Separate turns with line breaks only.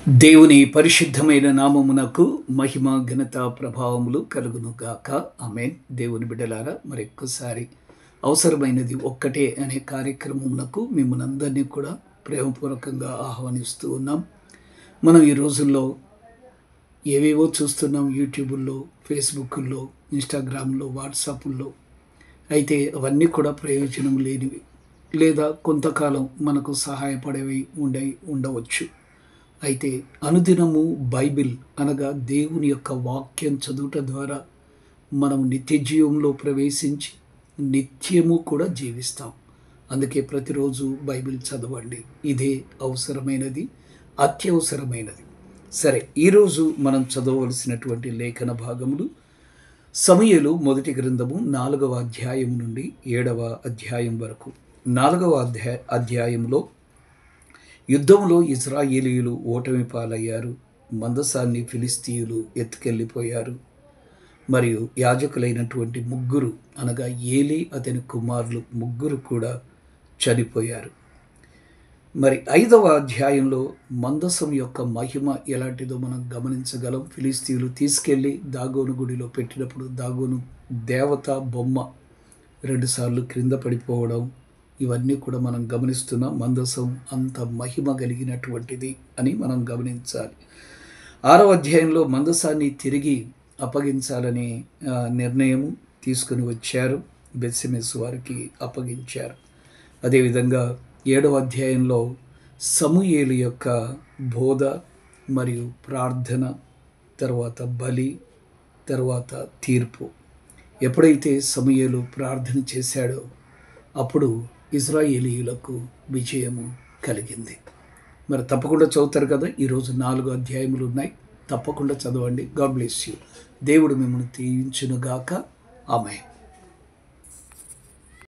దేవుని పరిశుద్ధమైన నామమునకు మహిమ ఘనత ప్రభావములు కలుగును గాక. ఆమేన్. దేవుని బిడ్డలారా, మరొక్కసారి అవసరమైనది ఒక్కటే అనే కార్యక్రమమునకు మిమ్మల్ని అందరినీ కూడా ప్రేమపూర్వకంగా ఆహ్వానిస్తూ ఉన్నాం. మనం ఈ రోజుల్లో ఏవేవో చూస్తున్నాం, యూట్యూబుల్లో, ఫేస్బుక్లో, ఇన్స్టాగ్రామ్లో, వాట్సాప్లో. అయితే అవన్నీ కూడా ప్రయోజనం లేనివి, లేదా కొంతకాలం మనకు సహాయపడేవి ఉండవచ్చు. అయితే అనుదినము బైబిల్ అనగా దేవుని యొక్క వాక్యం చదువుట ద్వారా మనం నిత్య జీవంలో ప్రవేశించి నిత్యము కూడా జీవిస్తాం. అందుకే ప్రతిరోజు బైబిల్ చదవండి. ఇదే అవసరమైనది, అత్యవసరమైనది. సరే, ఈరోజు మనం చదవవలసినటువంటి లేఖన భాగములు సమూయేలు మొదటి గ్రంథము 4వ అధ్యాయం నుండి 7వ అధ్యాయం వరకు. 4వ అధ్యాయంలో యుద్ధంలో ఇశ్రాయేలీయులు ఓటమి పాలయ్యారు. మందసాన్ని ఫిలిస్తీయులు ఎత్తుకెళ్ళిపోయారు. మరియు యాజకులైనటువంటి ముగ్గురు అనగా ఏలీ అతని కుమారులు ముగ్గురు కూడా చనిపోయారు. మరి 5వ అధ్యాయంలో మందసం యొక్క మహిమ ఎలాంటిదో మనం గమనించగలం. ఫిలిస్తీయులు తీసుకెళ్ళి దాగోను గుడిలో పెట్టినప్పుడు దాగోను దేవత బొమ్మ 2 సార్లు క్రింద పడిపోవడం, ఇవన్నీ కూడా మనం గమనిస్తున్నాం. మందసం అంత మహిమ కలిగినటువంటిది అని మనం గమనించాలి. 6వ అధ్యాయంలో మందసాన్ని తిరిగి అప్పగించాలని నిర్ణయం తీసుకుని వచ్చారు. బెత్షెమెషు వారికి అప్పగించారు. అదేవిధంగా 7వ అధ్యాయంలో సమూయేలు యొక్క బోధ మరియు ప్రార్థన, తర్వాత బలి, తర్వాత తీర్పు. ఎప్పుడైతే సమూయేలు ప్రార్థన చేశాడో అప్పుడు ఇశ్రాయేలీయులకు విజయము కలిగింది. మరి తప్పకుండా చదువుతారు కదా. ఈరోజు 4 అధ్యాయములు ఉన్నాయి. తప్పకుండా చదవండి. God bless you. దేవుడు మిమ్మల్ని దీవించును గాక. ఆమేన్.